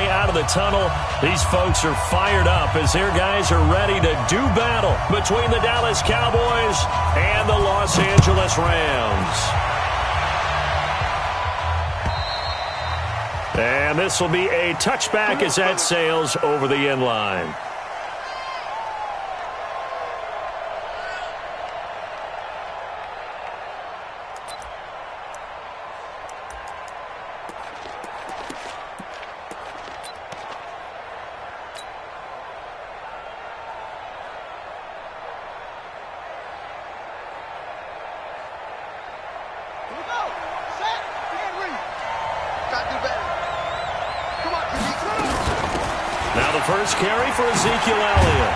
out of the tunnel. These folks are fired up as their guys are ready to do battle between the Dallas Cowboys and the Los Angeles Rams. And this will be a touchback as that sails over the end line. Now the first carry for Ezekiel Elliott.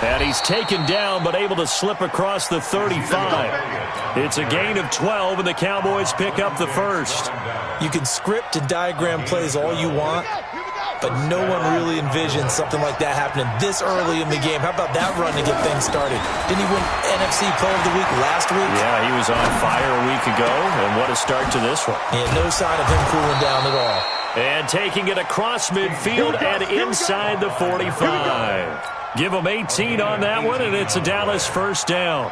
And he's taken down but able to slip across the 35. It's a gain of 12 and the Cowboys pick up the first. You can script and diagram plays all you want, but no one really envisions something like that happening this early in the game. How about that run to get things started? Didn't he win NFC Player of the Week last week? Yeah, he was on fire a week ago, and what a start to this one. Yeah, no sign of him cooling down at all. And taking it across midfield and inside the 45. Give them 18 on that one, and it's a Dallas first down.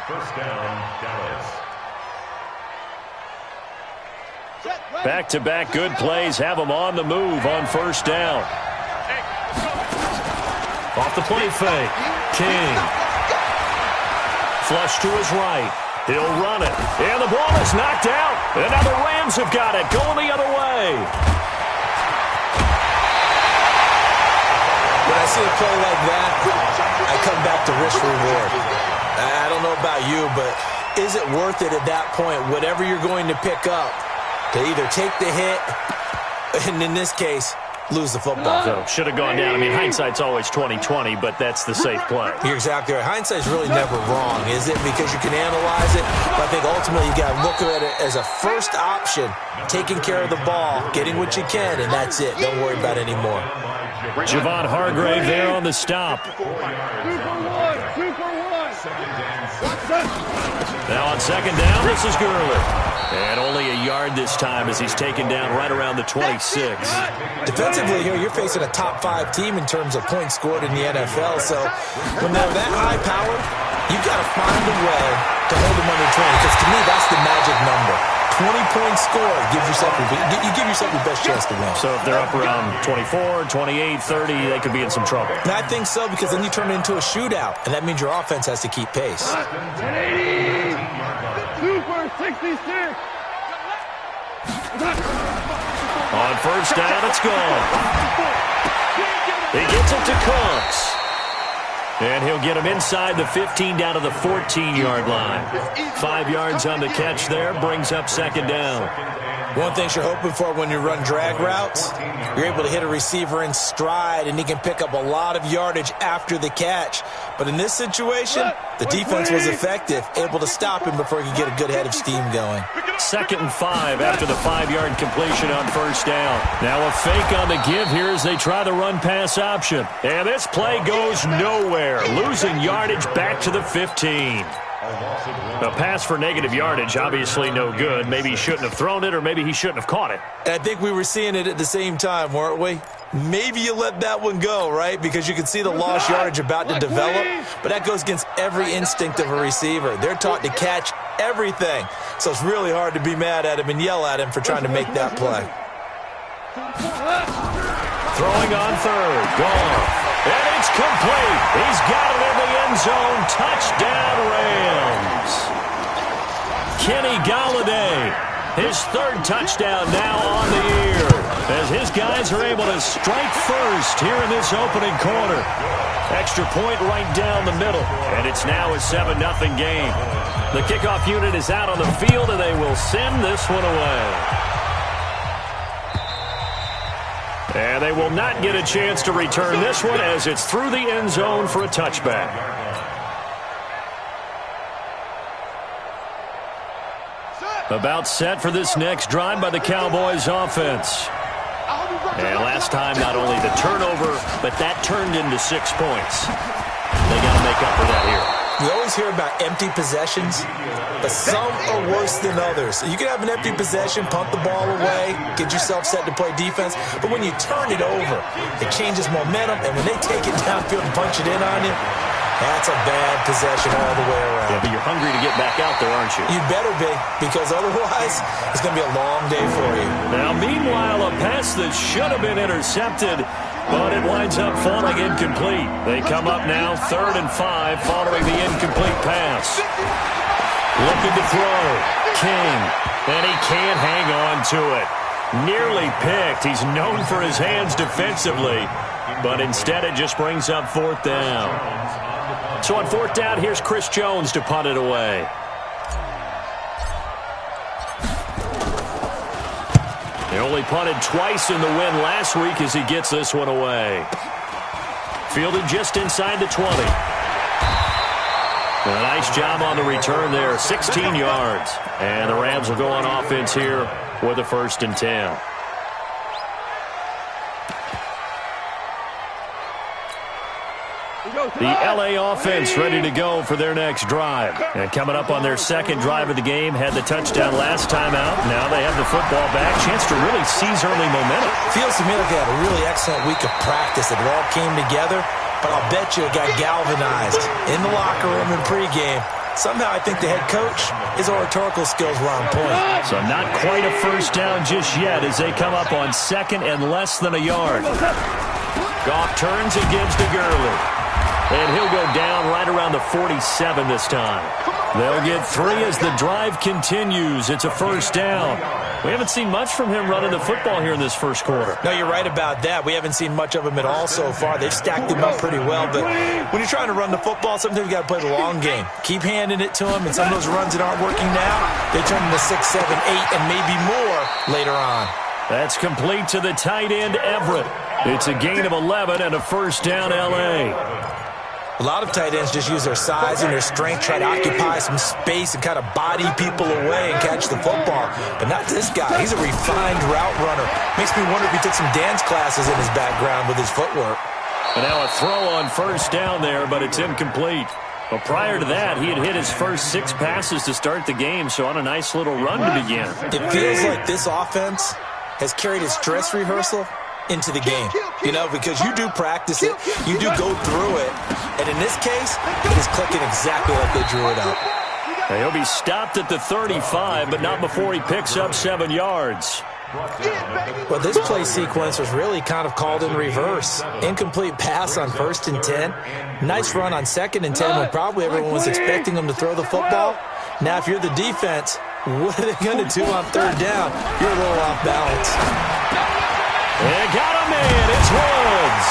Back-to-back good plays have them on the move on first down. Off the play fake. King. Flush to his right. He'll run it. And the ball is knocked out. And now the Rams have got it. Going the other way. When I see a play like that, I come back to risk reward. I don't know about you, but is it worth it at that point, whatever you're going to pick up, to either take the hit, and in this case, lose the football? So, should have gone down. I mean, hindsight's always 20/20, but that's the safe play. You're exactly right. Hindsight's really never wrong, is it? Because you can analyze it, but I think ultimately you got to look at it as a first option, taking care of the ball, getting what you can, and that's it. Don't worry about it anymore. Javon Hargrave there on the stop. Now on second down, this is Gurley. And only a yard this time as he's taken down right around the 26. Defensively here, you're facing a top 5 team in terms of points scored in the NFL. So when they're that high powered, you've got to find a way to hold them under 20. Because to me, that's the magic number. 20 points scored, you give yourself your best chance to win. So if they're up around 24, 28, 30, they could be in some trouble. And I think so, because then you turn it into a shootout, and that means your offense has to keep pace. 2 for 66. On first down, it's gone. He gets it to Cooks. And he'll get him inside the 15 down to the 14-yard line. 5 yards on the catch there, brings up second down. One thing you're hoping for when you run drag routes, you're able to hit a receiver in stride, and he can pick up a lot of yardage after the catch. But in this situation, the defense was effective, able to stop him before he could get a good head of steam going. 2nd and 5 after the 5-yard completion on first down. Now a fake on the give here as they try the run-pass option. And this play goes nowhere, losing yardage back to the 15. A pass for negative yardage, obviously no good. Maybe he shouldn't have thrown it, or maybe he shouldn't have caught it. I think we were seeing it at the same time, weren't we? Maybe you let that one go, right? Because you can see the lost yardage about to develop, but that goes against every instinct of a receiver. They're taught to catch everything, so it's really hard to be mad at him and yell at him for trying to make that play. Throwing on third, gone. And it's complete. He's got it in the end zone. Touchdown, Rams. Kenny Golladay, his 3rd touchdown now on the year, as his guys are able to strike first here in this opening quarter. Extra point right down the middle, and it's now a 7-0 game. The kickoff unit is out on the field, and they will send this one away. And they will not get a chance to return this one as it's through the end zone for a touchback. About set for this next drive by the Cowboys offense. And last time, not only the turnover, but that turned into 6 points. they got to make up for that here. We always hear about empty possessions, but some are worse than others. You can have an empty possession, punt the ball away, get yourself set to play defense, but when you turn it over, it changes momentum, and when they take it downfield and punch it in on you, that's a bad possession all the way around. Yeah, but you're hungry to get back out there, aren't you? You better be, because otherwise it's going to be a long day for you. Now, meanwhile, a pass that should have been intercepted, but it winds up falling incomplete. They come up now 3rd and 5 following the incomplete pass. Looking to throw. King. And he can't hang on to it. Nearly picked. He's known for his hands defensively, but instead it just brings up 4th down. So on 4th down, here's Chris Jones to punt it away. He only punted twice in the win last week as he gets this one away. Fielded just inside the 20. A nice job on the return there, 16 yards. And the Rams will go on offense here with a 1st and 10. The L.A. offense ready to go for their next drive. And coming up on their 2nd drive of the game, had the touchdown last time out. Now they have the football back. Chance to really seize early momentum. Feels to me like they had a really excellent week of practice. It all came together, but I'll bet you it got galvanized in the locker room in pregame. Somehow I think the head coach, his oratorical skills were on point. So not quite a 1st down just yet as they come up on 2nd and less than a yard. Goff turns and gives to Gurley. And he'll go down right around the 47 this time. They'll get 3 as the drive continues. It's a 1st down. We haven't seen much from him running the football here in this 1st quarter. No, you're right about that. We haven't seen much of him at all so far. They've stacked him up pretty well. But when you're trying to run the football, sometimes you got to play the long game. Keep handing it to him, and some of those runs that aren't working now, they turn into 6, 7, 8, and maybe more later on. That's complete to the tight end, Everett. It's a gain of 11 and a 1st down, L.A. A lot of tight ends just use their size and their strength, try to occupy some space and kind of body people away and catch the football. But not this guy. He's a refined route runner. Makes me wonder if he took some dance classes in his background with his footwork. And now a throw on 1st down there, but it's incomplete. But prior to that, he had hit his first 6 passes to start the game, so on a nice little run to begin. It feels like this offense has carried its dress rehearsal into the game, you know, because you do practice it, you do go through it, and in this case, it is clicking exactly like they drew it up. Now he'll be stopped at the 35, but not before he picks up 7 yards. Well, this play sequence was really kind of called in reverse. Incomplete pass on 1st and 10. Nice run on 2nd and 10 when probably everyone was expecting them to throw the football. Now, if you're the defense, what are they going to do on 3rd down? You're a little off balance. They got him in. It's Woods.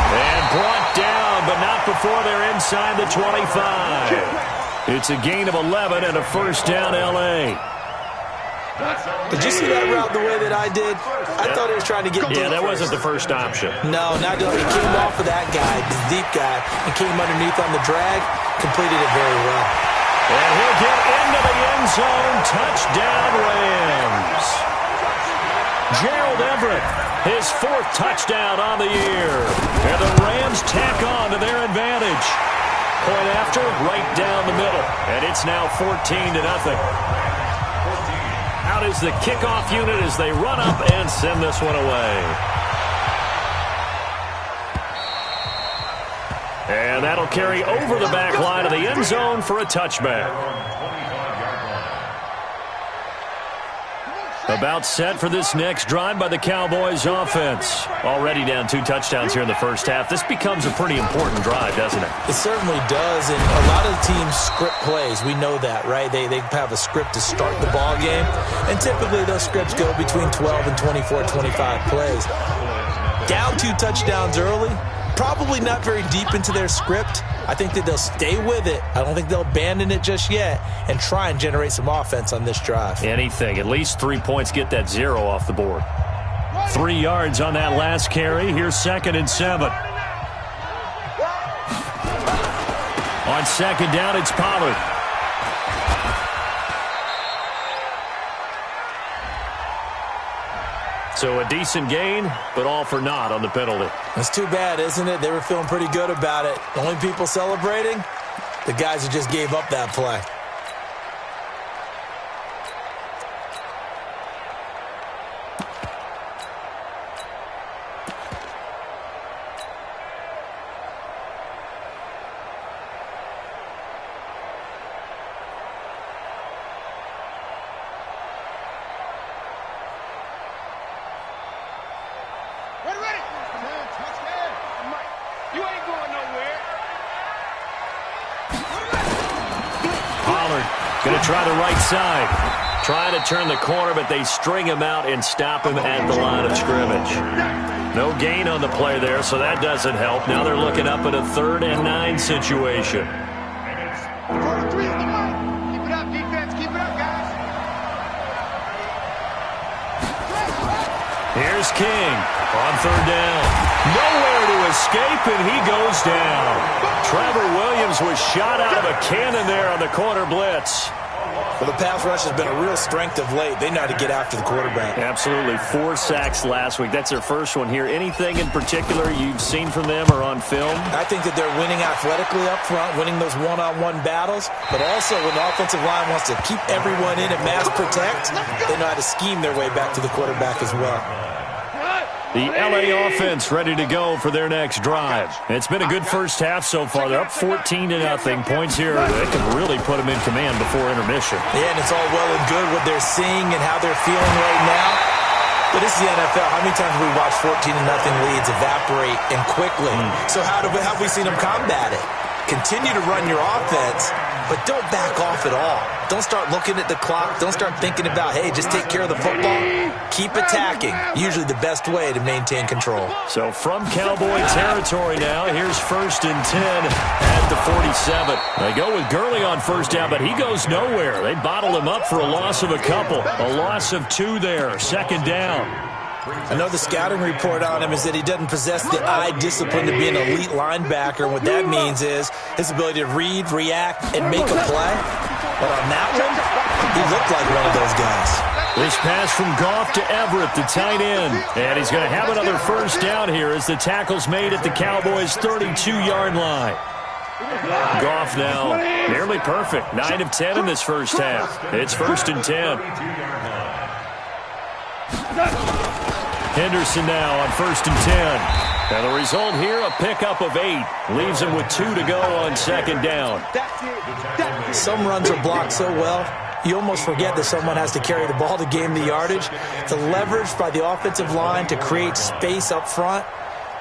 And brought down, but not before they're inside the 25. It's a gain of 11 and a 1st down, L.A. Did you see that route the way that I did? I thought he was trying to get deep. Yeah, that wasn't the first option. No, not he came off of that guy, the deep guy, and came underneath on the drag, completed it very well. And he'll get into the end zone. Touchdown, Rams. Gerald Everett, his 4th touchdown on the year. And the Rams tack on to their advantage. Point after, right down the middle. And it's now 14-0. Out is the kickoff unit as they run up and send this one away. And that'll carry over the back line of the end zone for a touchback. About set for this next drive by the Cowboys offense. Already down 2 touchdowns here in the first half. This becomes a pretty important drive, doesn't it? It certainly does, and a lot of teams script plays. We know that, right? They have a script to start the ball game, and typically those scripts go between 12 and 24, 25 plays. Down 2 touchdowns early, probably not very deep into their script. I think that they'll stay with it. I don't think they'll abandon it just yet and try and generate some offense on this drive. Anything. At least 3 points, get that 0 off the board. 3 yards on that last carry. Here's 2nd and 7. On 2nd down, it's Pollard. So a decent gain, but all for naught on the penalty. That's too bad, isn't it? They were feeling pretty good about it. The only people celebrating, the guys who just gave up that play. Going to try the right side. Trying to turn the corner, but they string him out and stop him at the line of scrimmage. No gain on the play there, so that doesn't help. Now they're looking up at a 3rd and 9 situation. Keep it up, defense. Keep it up, guys. Here's King on 3rd down. Nowhere to escape, and he goes down. Trevor Williams was shot out of a cannon there on the corner blitz. Well, the pass rush has been a real strength of late. They know how to get after the quarterback. Absolutely. 4 sacks last week. That's their first one here. Anything in particular you've seen from them or on film? I think that they're winning athletically up front, winning those one-on-one battles, but also when the offensive line wants to keep everyone in and mass protect, they know how to scheme their way back to the quarterback as well. The LA offense ready to go for their next drive. It's been a good first half so far. They're up 14-0. Points here that can really put them in command before intermission. Yeah, and it's all well and good what they're seeing and how they're feeling right now. But this is the NFL. How many times have we watched 14-0 leads evaporate and quickly? So how have we seen them combat it? Continue to run your offense, but don't back off at all. Don't start looking at the clock. Don't start thinking about, hey, just take care of the football. Keep attacking. Usually the best way to maintain control. So from Cowboy territory now, here's 1st and 10 at the 47. They go with Gurley on 1st down, but he goes nowhere. They bottle him up for a loss of a couple. A loss of 2 there, 2nd down. I know the scouting report on him is that he doesn't possess the eye discipline to be an elite linebacker. And what that means is his ability to read, react, and make a play. But on that one, he looked like one of those guys. This pass from Goff to Everett, the tight end. And he's going to have another 1st down here as the tackle's made at the Cowboys' 32-yard line. Goff now nearly perfect. 9 of 10 in this first half. It's 1st and 10. Henderson now on 1st and 10. And the result here, a pickup of 8. Leaves him with 2 to go on 2nd down. Some runs are blocked so well, you almost forget that someone has to carry the ball to gain the yardage. The leverage by the offensive line to create space up front,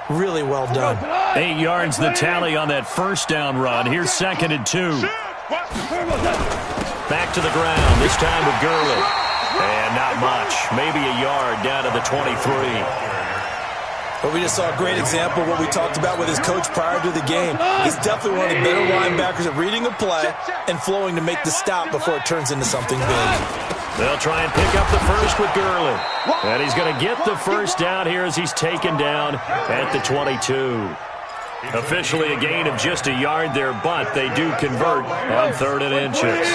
really well done. 8 yards the tally on that 1st down run. Here's 2nd and 2. Back to the ground, this time with Gurley. And not much. Maybe a yard down to the 23. But we just saw a great example of what we talked about with his coach prior to the game. He's definitely one of the better linebackers at reading a play and flowing to make the stop before it turns into something big. They'll try and pick up the first with Gurley. And he's going to get the 1st down here as he's taken down at the 22. Officially a gain of just a yard there, but they do convert on 3rd and inches.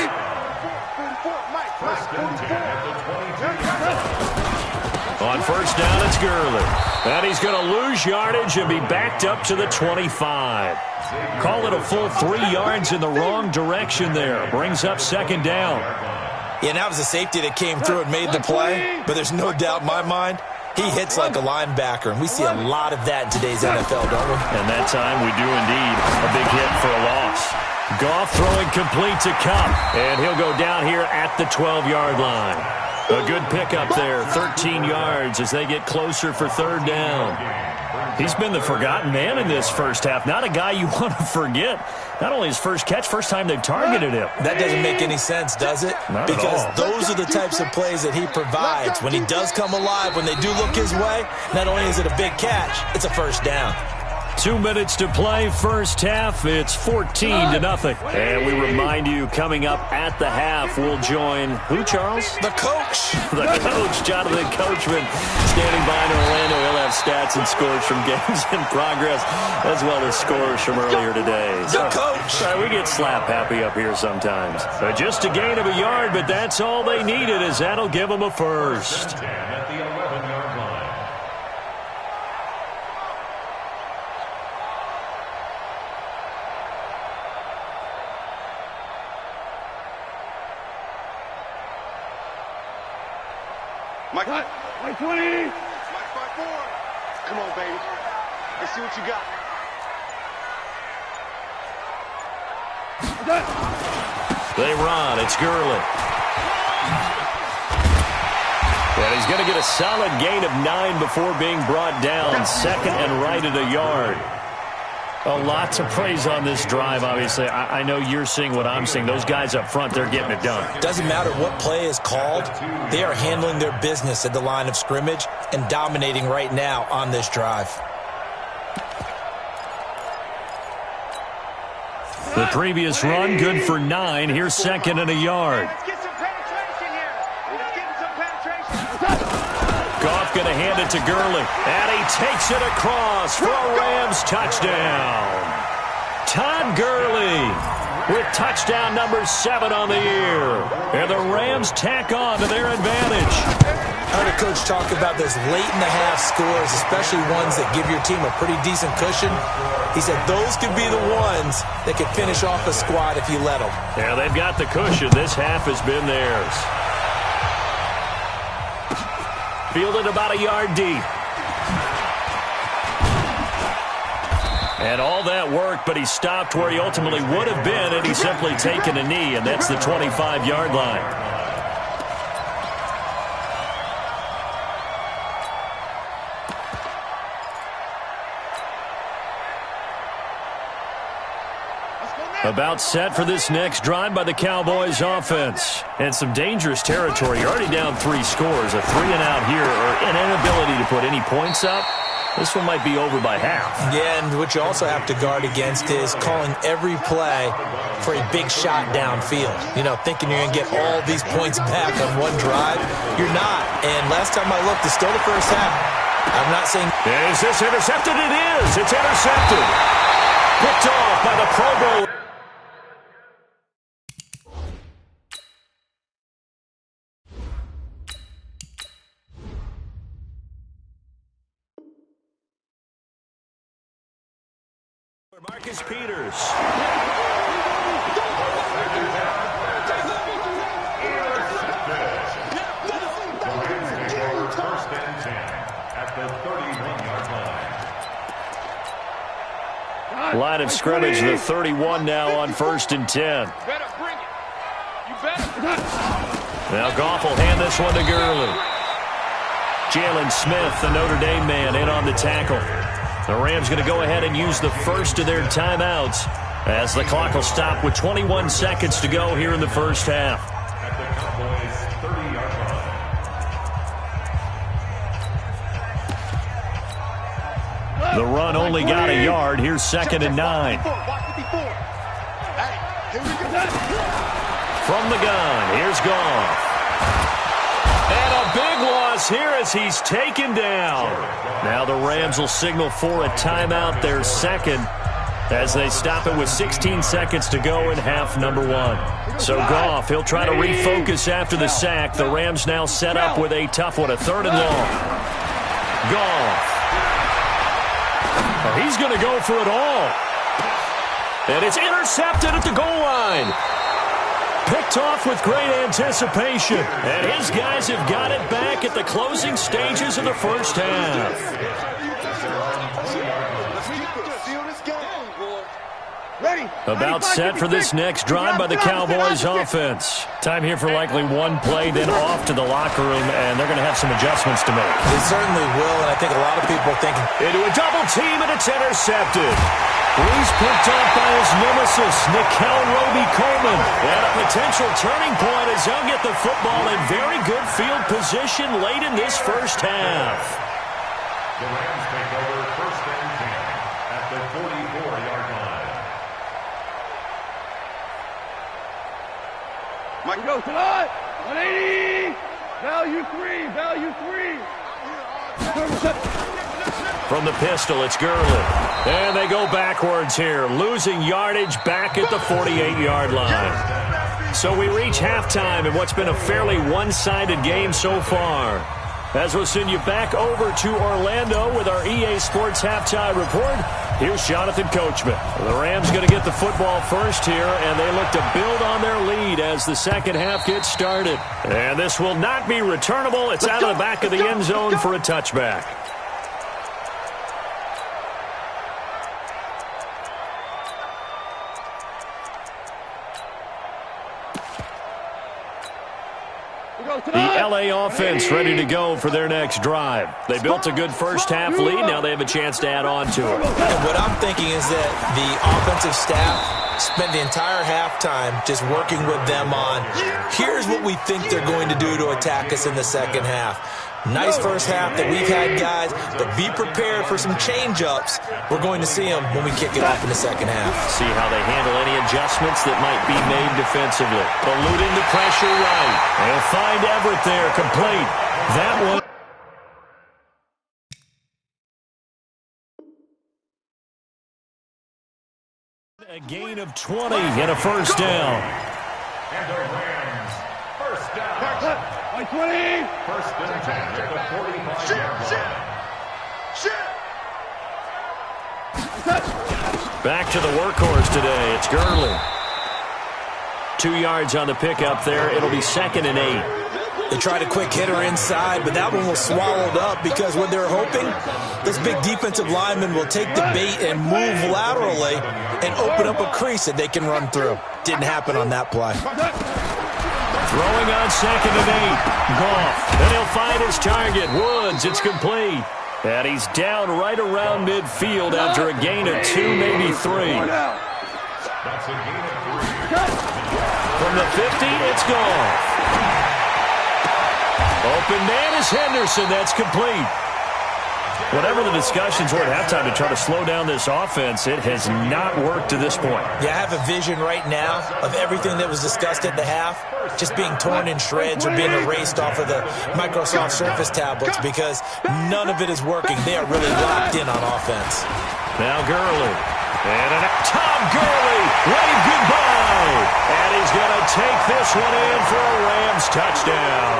On 1st down, it's Gurley. And he's going to lose yardage and be backed up to the 25. Call it a full 3 yards in the wrong direction there. Brings up 2nd down. Yeah, and that was a safety that came through and made the play. But there's no doubt in my mind, he hits like a linebacker. And we see a lot of that in today's NFL, don't we? And that time we do indeed. A big hit for a loss. Goff throwing complete to Kupp. And he'll go down here at the 12-yard line. A good pickup there, 13 yards as they get closer for 3rd down. He's been the forgotten man in this first half. Not a guy you want to forget. Not only his first catch, first time they've targeted him. That doesn't make any sense, does it? Not because at all. Those are the types of plays that he provides. When he does come alive, when they do look his way, not only is it a big catch, it's a 1st down. 2 minutes to play, first half. It's 14-0. And we remind you, coming up at the half, we'll join who, Charles? The coach. The coach, Jonathan Coachman, standing by in Orlando. He'll have stats and scores from games in progress, as well as scores from earlier today. The coach. We get slap happy up here sometimes. Just a gain of a yard, but that's all they needed, as that'll give them a 1st. At the 11-yard line. Mike 20. Mike 5-4. Come on, baby. Let's see what you got. They run. It's Gurley. And he's going to get a solid gain of 9 before being brought down. Second and right at a yard. A lot to praise on this drive, obviously. I know you're seeing what I'm seeing. Those guys up front, they're getting it done. Doesn't matter what play is called. They are handling their business at the line of scrimmage and dominating right now on this drive. The previous run, good for 9. Here's second and a yard. Let's get some penetration here. Let's get some penetration. Goff going to hand it to Gurley. And he takes it across for a Rams touchdown. Todd Gurley with touchdown number 7 on the year. And the Rams tack on to their advantage. I heard a coach talk about those late-in-the-half scores, especially ones that give your team a pretty decent cushion. He said those could be the ones that could finish off a squad if you let them. Yeah, they've got the cushion. This half has been theirs. Fielded about a yard deep. And all that work, but he stopped where he ultimately would have been, and he's simply taken a knee, and that's the 25-yard line. About set for this next drive by the Cowboys offense. And some dangerous territory. You're already down 3 scores. A 3-and-out here, or an inability to put any points up. This one might be over by half. Yeah, and what you also have to guard against is calling every play for a big shot downfield. You know, thinking you're going to get all these points back on one drive. You're not. And last time I looked, it's still the first half. I'm not saying... Is this intercepted? It is. It's intercepted. Picked off by the Pro Bowler. Marcus Peters. First and 10 at the 31-yard line. Line of scrimmage, the 31 now on 1st and 10. You better bring it. You better. Now Goff will hand this one to Gurley. Jalen Smith, the Notre Dame man, in on the tackle. The Rams going to go ahead and use the first of their timeouts as the clock will stop with 21 seconds to go here in the first half. At the Cowboys' 30-yard line. The run only got a yard. Here's second and 9. From the gun, here's Goff. And a big loss here as he's taken down. Now the Rams will signal for a timeout, their second, as they stop it with 16 seconds to go in half number 1. So Goff, he'll try to refocus after the sack. The Rams now set up with a tough one, a 3rd and long. Goff. Oh, he's going to go for it all. And it's intercepted at the goal line. Picked off with great anticipation. And his guys have got it back at the closing stages of the first half. About set for this next drive by the Cowboys offense. Time here for likely one play, then off to the locker room, and they're going to have some adjustments to make. They certainly will, and I think a lot of people are thinking... Into a double team, and it's intercepted. He's picked off by his nemesis, Nickel Roby-Coleman. And a potential turning point as he'll get the football in very good field position late in this first half. The Rams take over 1st and 10 at the 44-yard line. Mike, go tonight. 180. Value 3. From the pistol, it's Gurley. And they go backwards here, losing yardage back at the 48-yard line. So we reach halftime in what's been a fairly one-sided game so far. As we'll send you back over to Orlando with our EA Sports Halftime Report, here's Jonathan Coachman. The Rams going to get the football first here, and they look to build on their lead as the second half gets started. And this will not be returnable. It's out of the back of the end zone for a touchback. The LA offense ready to go for their next drive. They built a good first half lead. Now they have a chance to add on to it. And what I'm thinking is that the offensive staff spent the entire halftime just working with them on, here's what we think they're going to do to attack us in the second half. Nice first half that we've had, guys, but be prepared for some change-ups. We're going to see them when we kick it off in the second half. See how they handle any adjustments that might be made defensively. Eluding the pressure right. They'll find Everett there, complete. That one. A gain of 20 and a first down. And the Rams, first down. 20. First and 10 at the 45-yard line. Back to the workhorse today. It's Gurley. 2 yards on the pickup there. It'll be 2nd and 8. They tried a quick hitter inside, but that one was swallowed up because what they're hoping, this big defensive lineman will take the bait and move laterally and open up a crease that they can run through. Didn't happen on that play. Throwing on 2nd and 8. Goff. And he'll find his target. Woods. It's complete. And he's down right around midfield after a gain of 2, maybe 3. That's a gain of 3. From the 50, it's Goff. Open man is Henderson. That's complete. Whatever the discussions were at halftime to try to slow down this offense, it has not worked to this point. Yeah, I have a vision right now of everything that was discussed at the half just being torn in shreds or being erased off of the Microsoft Surface tablets because none of it is working. They are really locked in on offense. Now Gurley. And Tom Gurley, wave goodbye. And he's going to take this one in for a Rams touchdown.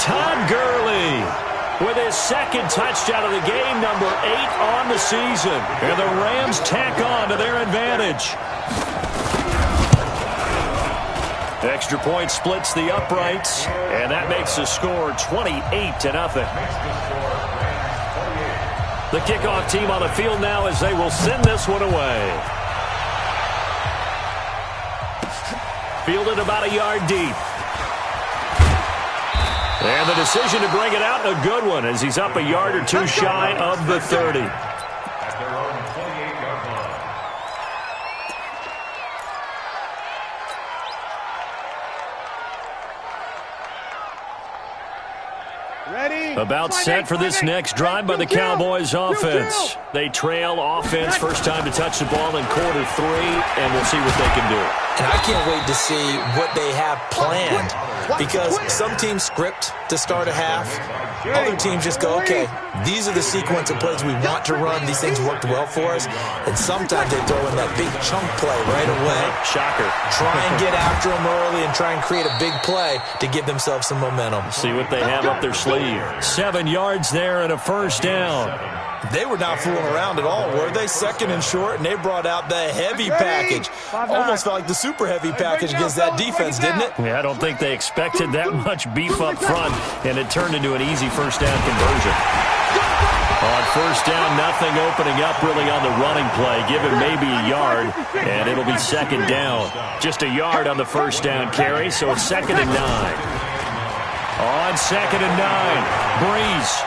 Todd Gurley with his second touchdown of the game, number 8 on the season. And the Rams tack on to their advantage. Extra point splits the uprights, and that makes the score 28-0. The kickoff team on the field now as they will send this one away. Fielded about a yard deep. And the decision to bring it out, a good one, as he's up a yard or 2 shy of the 30. At their own 28-yard line. Ready? About set for this next drive by the Cowboys offense. They trail offense first time to touch the ball in quarter 3, and we'll see what they can do. And I can't wait to see what they have planned because some teams script to start a half. Other teams just go, okay, these are the sequence of plays we want to run. These things worked well for us. And sometimes they throw in that big chunk play right away. Shocker. Try and get after them early and try and create a big play to give themselves some momentum. See what they have up their sleeve. 7 yards there and a first down. They were not fooling around at all, were they? 2nd and short, and they brought out the heavy package. Almost felt like the super heavy package against that defense, didn't it? Yeah, I don't think they expected that much beef up front, and it turned into an easy first down conversion. On first down, nothing opening up really on the running play. Give him maybe a yard, and it'll be 2nd down. Just a yard on the first down carry, so it's 2nd and 9. On 2nd and 9, Breeze.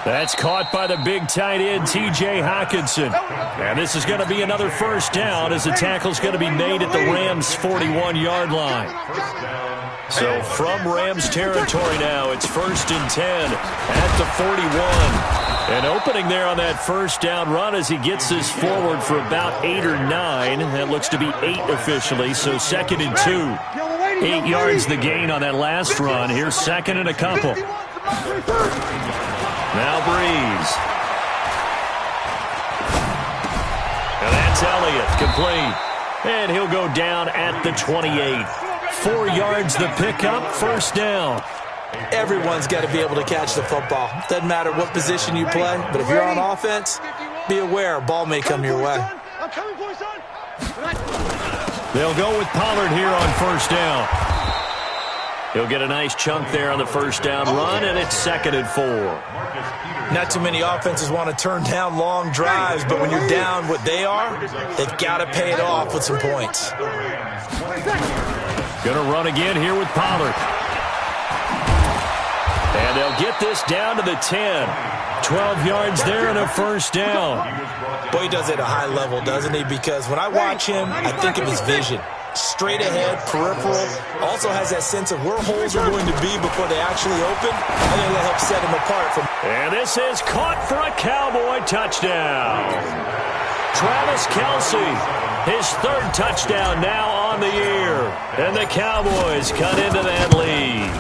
That's caught by the big tight end, T.J. Hockenson. And this is going to be another first down as the tackle's going to be made at the Rams' 41-yard line. So from Rams territory now, it's 1st and 10 at the 41. And opening there on that first down run as he gets this forward for about 8 or 9. That looks to be 8 officially, so 2nd and 2. 8 yards the gain on that last run. Here's 2nd and a couple. Now Breeze. And that's Elliott, complete. And he'll go down at the 28. 4 yards the pickup, first down. Everyone's got to be able to catch the football. Doesn't matter what position you play, but if you're on offense, be aware a ball may come your way. I'm coming for you, son. They'll go with Pollard here on first down. He'll get a nice chunk there on the first down run, and it's 2nd and 4. Not too many offenses want to turn down long drives, but when you're down what they are, they've got to pay it off with some points. Going to run again here with Pollard. And they'll get this down to the 10. 12 yards there and a first down. Boy, he does it at a high level, doesn't he? Because when I watch him, I think of his vision. Straight ahead, peripheral. Also has that sense of where holes are going to be before they actually open. I think that helps set him apart from. And this is caught for a Cowboy touchdown. Travis Kelce, his 3rd touchdown now on the year. And the Cowboys cut into that lead.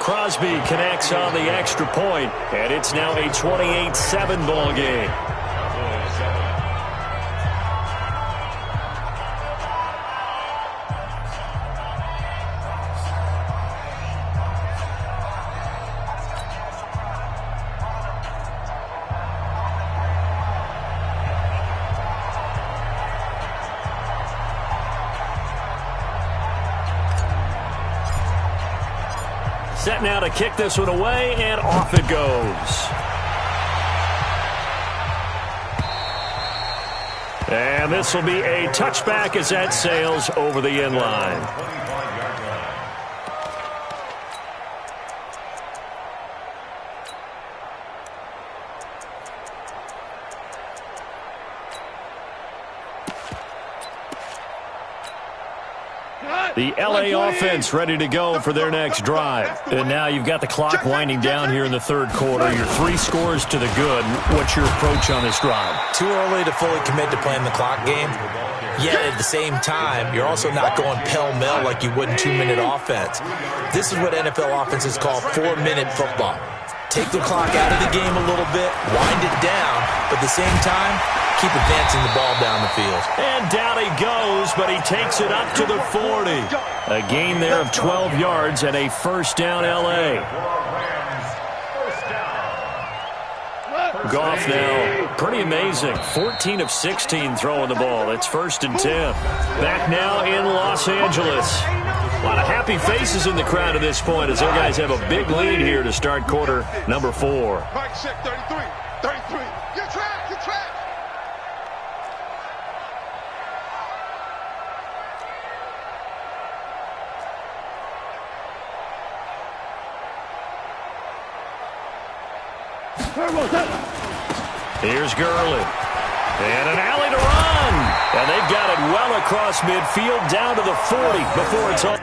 Crosby connects on the extra point, and it's now a 28-7 ball game. Set now to kick this one away, and off it goes. And this will be a touchback as that sails over the end line. The LA offense ready to go for their next drive. And now you've got the clock winding down here in the 3rd quarter. Your 3 scores to the good. What's your approach on this drive? Too early to fully commit to playing the clock game. Yet at the same time, you're also not going pell-mell like you would in 2-minute offense. This is what NFL offenses call 4-minute football. Take the clock out of the game a little bit, wind it down, but at the same time, keep advancing the ball down the field. And down he goes, but he takes it up to the 40. A gain there of 12 yards and a first down L.A. Goff now, pretty amazing. 14 of 16 throwing the ball. It's 1st and 10. Back now in Los Angeles. A lot of happy faces in the crowd at this point as their guys have a big lead here to start quarter number 4. Mike, check 33. 33. You're trapped. You're trapped. Here's Gurley. And an alley to run. And they've got it well across midfield down to the 40 before it's on.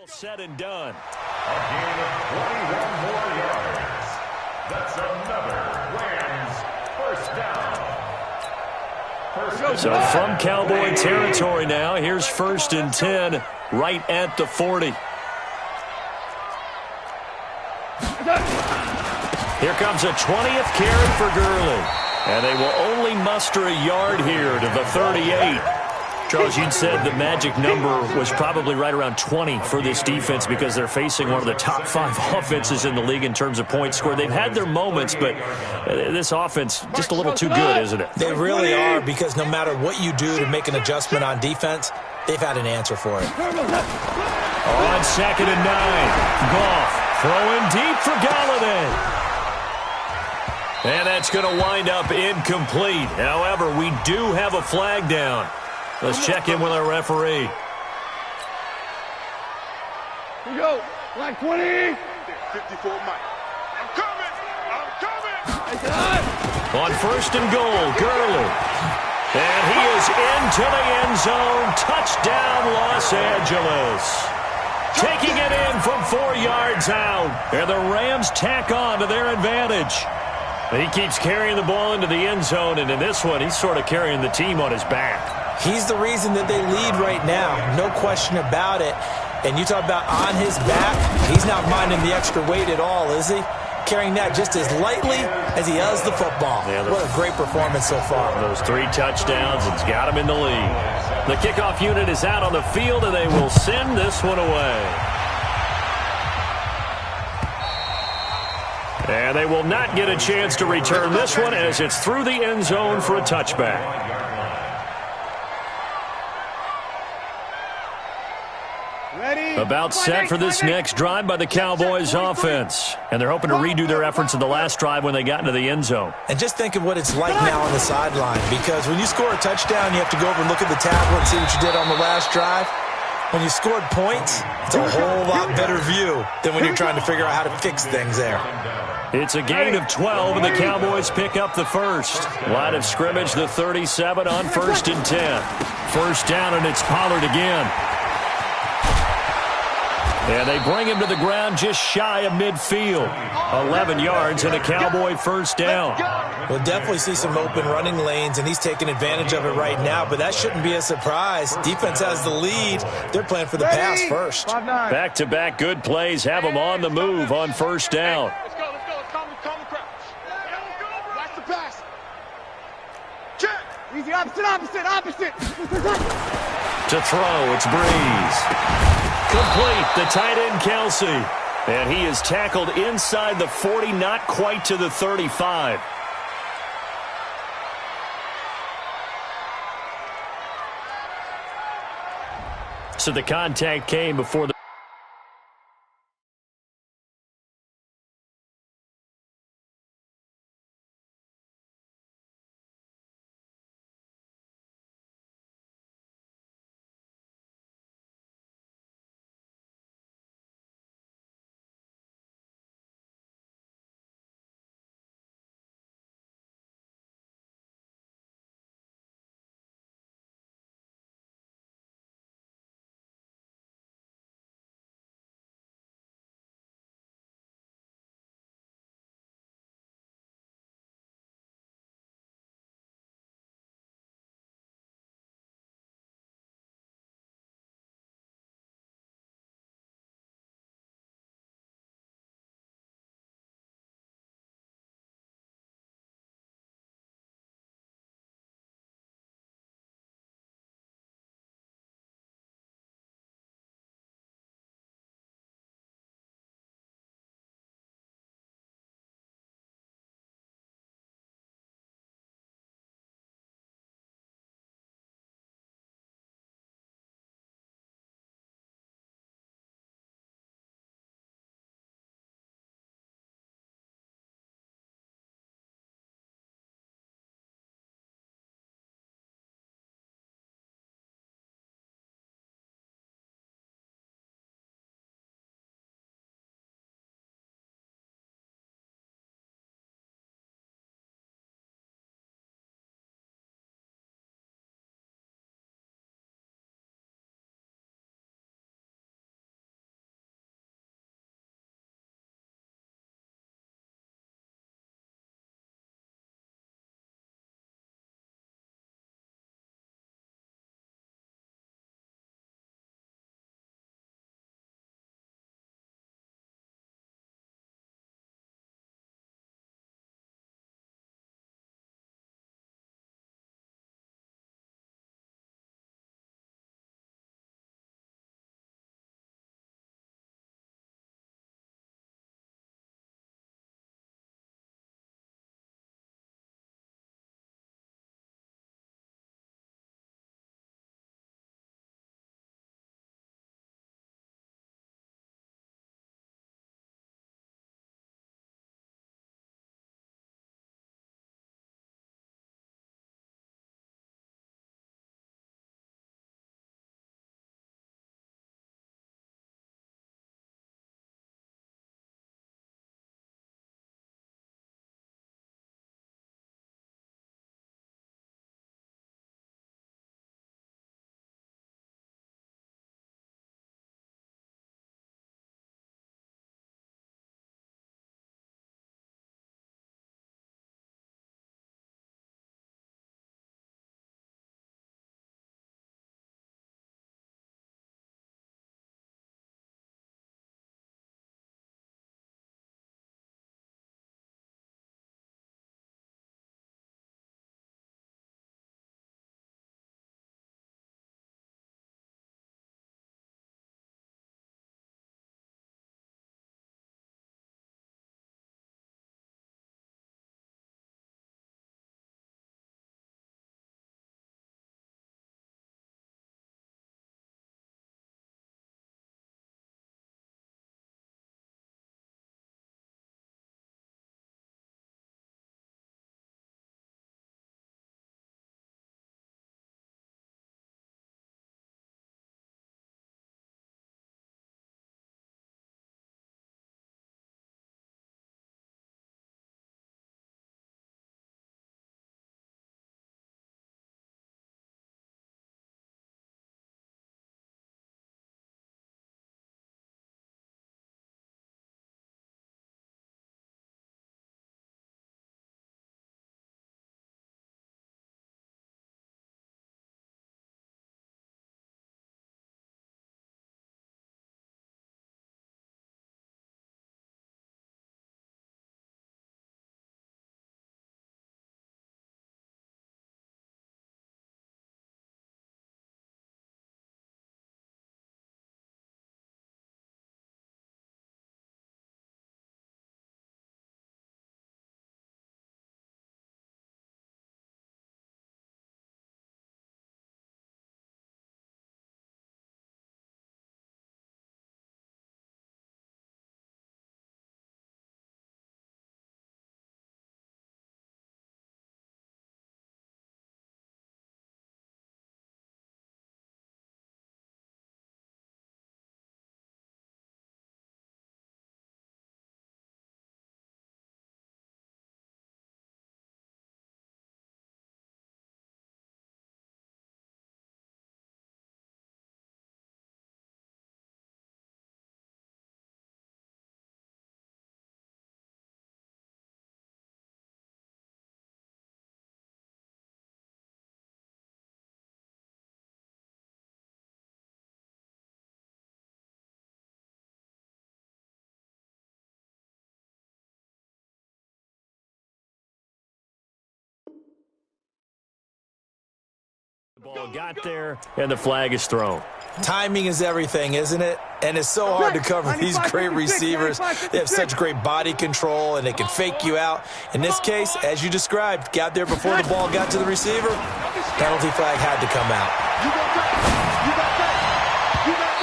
Said and done. A gain of 21 more yards. That's another Rams first down. So from Cowboy territory now, here's 1st and 10 right at the 40. Here comes a 20th carry for Gurley. And they will only muster a yard here to the 38. Charles, you'd said the magic number was probably right around 20 for this defense because they're facing one of the top 5 offenses in the league in terms of points scored. They've had their moments, but this offense just a little too good, isn't it? They really are, because no matter what you do to make an adjustment on defense, they've had an answer for it. On 2nd and 9, Goff throwing deep for Galladay. And that's going to wind up incomplete. However, we do have a flag down. Let's check in with our referee. Here we go. Line 20. 54 Mike. I'm coming. On 1st and goal, Gurley. And he is into the end zone. Touchdown, Los Angeles. Taking it in from 4 yards out. And the Rams tack on to their advantage. He keeps carrying the ball into the end zone, and in this one, he's sort of carrying the team on his back. He's the reason that they lead right now, no question about it. And you talk about on his back, he's not minding the extra weight at all, is he? Carrying that just as lightly as he does the football. Yeah, what a great performance so far. Those 3 touchdowns, it's got him in the lead. The kickoff unit is out on the field, and they will send this one away. And they will not get a chance to return this one as it's through the end zone for a touchback. About set for this next drive by the Cowboys offense. And they're hoping to redo their efforts in the last drive when they got into the end zone. And just think of what it's like now on the sideline, because when you score a touchdown, you have to go over and look at the tablet and see what you did on the last drive. When you scored points, it's a whole lot better view than when you're trying to figure out how to fix things there. It's a gain of 12, and the Cowboys pick up the first. Line of scrimmage, the 37 on 1st and 10. First down, and it's Pollard again. And they bring him to the ground just shy of midfield. 11 yards and a Cowboy first down. We'll definitely see some open running lanes, and he's taking advantage of it right now, but that shouldn't be a surprise. Defense has the lead. They're playing for the pass first. Back-to-back good plays have them on the move on first down. Let's go. Calm the crowd. Watch the pass. Check. Easy, opposite. To throw, it's Breeze. Complete, the tight end, Kelsey. And he is tackled inside the 40, not quite to the 35. So the contact came before the Ball got there, and the flag is thrown. Timing is everything, isn't it? And it's so hard to cover these great receivers. They have such great body control, and they can fake you out. In this case, as you described, got there before the ball got to the receiver. Penalty flag had to come out.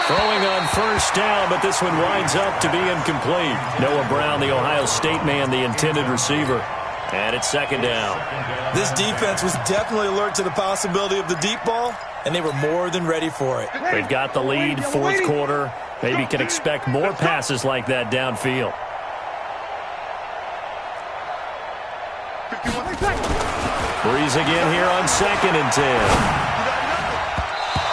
Throwing on first down, but this one winds up to be incomplete. Noah Brown, the Ohio State man, the intended receiver. And it's second down. This defense was definitely alert to the possibility of the deep ball, and they were more than ready for it. They've got the lead, fourth quarter. Maybe can expect more passes like that downfield. Breeze again here on 2nd and 10.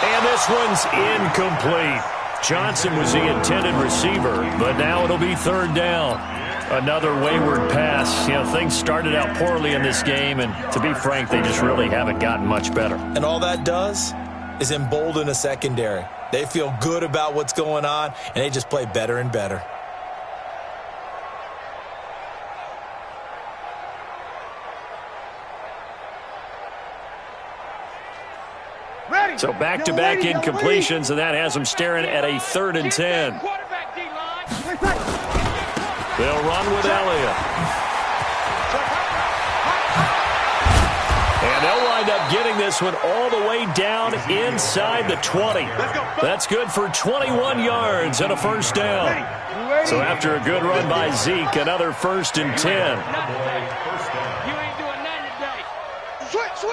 And this one's incomplete. Johnson was the intended receiver, but now it'll be third down. Another wayward pass. You know, things started out poorly in this game, and to be frank, they just really haven't gotten much better. And all that does is embolden a secondary. They feel good about what's going on, and they just play better and better. So back-to-back incompletions, and that has them staring at a 3rd and 10. They'll run with Elliott. And they'll wind up getting this one all the way down inside the 20. That's good for 21 yards and a first down. So after a good run by Zeke, another 1st and 10. You ain't doing nothing today. Switch.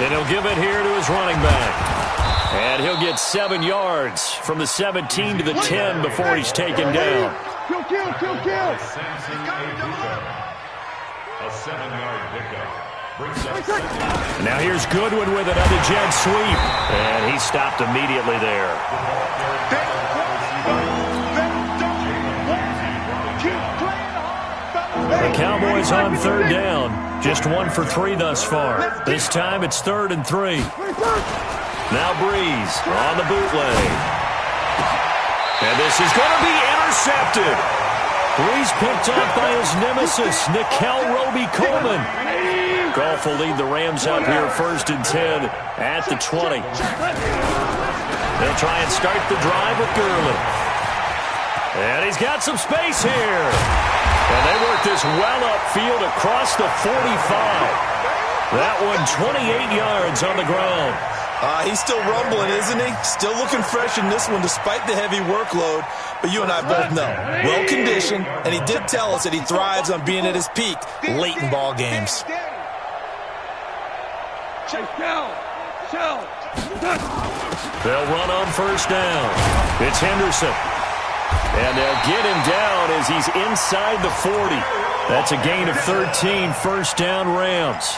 And he'll give it here to his running back. And he'll get 7 yards from the 17 to the 10 before he's taken down. Kill. A 7-yard pickup. And now here's Goodwin with it on the jet sweep. And he stopped immediately there. The Cowboys on 3rd down. Just 1 for 3 thus far. This time it's 3rd and 3. Now Breeze on the bootleg. And this is going to be intercepted. Breeze picked off by his nemesis, Nickel Roby-Coleman. Goff will lead the Rams out here 1st and 10 at the 20. They'll try and start the drive with Gurley. And he's got some space here. And they work this well upfield across the 45. That one 28 yards on the ground. He's still rumbling, isn't he? Still looking fresh in this one despite the heavy workload. But you and I both know, well-conditioned, and he did tell us that he thrives on being at his peak late in ball games. They'll run on first down. It's Henderson. And they'll get him down as he's inside the 40. That's a gain of 13, first down Rams.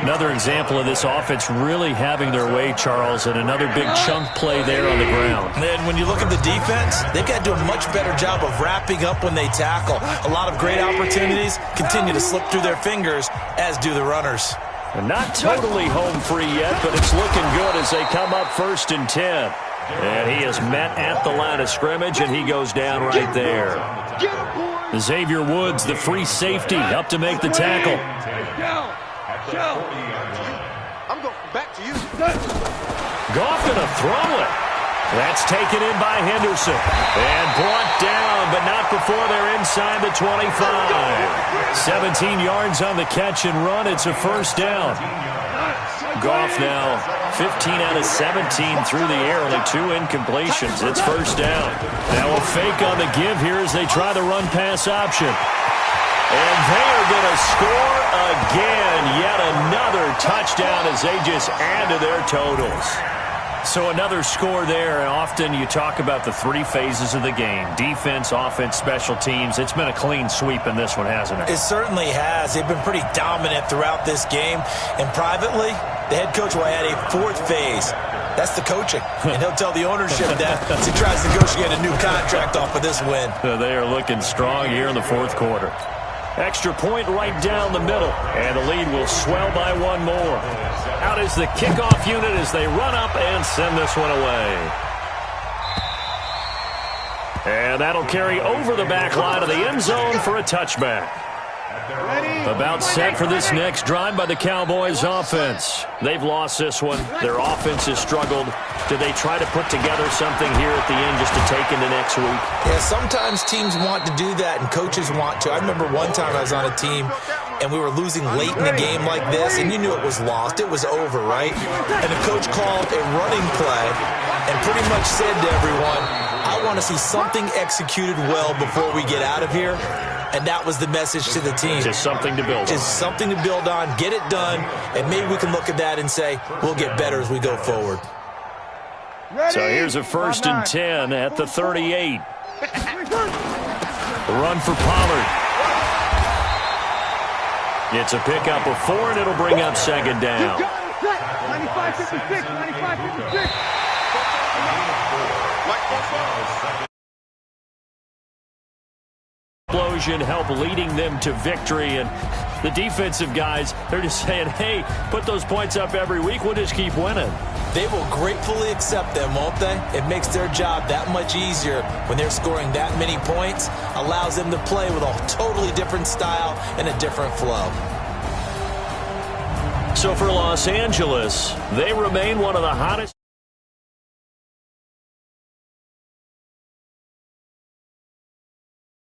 Another example of this offense really having their way, Charles, and another big chunk play there on the ground. And then when you look at the defense, they've got to do a much better job of wrapping up when they tackle. A lot of great opportunities continue to slip through their fingers, as do the runners. And not totally home free yet, but it's looking good as they come up 1st and 10. And he is met at the line of scrimmage, and he goes down right there. Xavier Woods, the free safety, up to make the tackle. I'm going back to you. Goff gonna throw it. That's taken in by Henderson. And brought down, but not before they're inside the 25. 17 yards on the catch and run. It's a first down. Goff now 15 out of 17 through the air, only 2 incompletions. It's first down. Now a fake on the give here as they try the run-pass option. And they are going to score again. Yet another touchdown as they just add to their totals. So another score there, and often you talk about the 3 phases of the game. Defense, offense, special teams. It's been a clean sweep in this one, hasn't it? It certainly has. They've been pretty dominant throughout this game. And privately, the head coach will add a 4th phase. That's the coaching. And he'll tell the ownership that as he tries to negotiate a new contract off of this win. They are looking strong here in the 4th quarter. Extra point right down the middle, and the lead will swell by 1 more. Out is the kickoff unit as they run up and send this one away. And that'll carry over the back line of the end zone for a touchback. About set for this next drive by the Cowboys offense. They've lost this one. Their offense has struggled. Do they try to put together something here at the end just to take into next week? Yeah, sometimes teams want to do that and coaches want to. I remember one time I was on a team and we were losing late in the game like this, and you knew it was lost. It was over, right? And the coach called a running play and pretty much said to everyone, I want to see something executed well before we get out of here. And that was the message to the team. Just something to build on. Just something to build on, get it done, and maybe we can look at that and say, we'll get better as we go forward. So here's a 1st and 10 at the 38. The run for Pollard. It's a pickup of 4, and it'll bring up 2nd down. 95-56, 95-56. Explosion help leading them to victory, and the defensive guys, they're just saying, hey, put those points up every week, we'll just keep winning. They will gratefully accept them, won't they? It makes their job that much easier when they're scoring that many points, allows them to play with a totally different style and a different flow. So for Los Angeles, they remain one of the hottest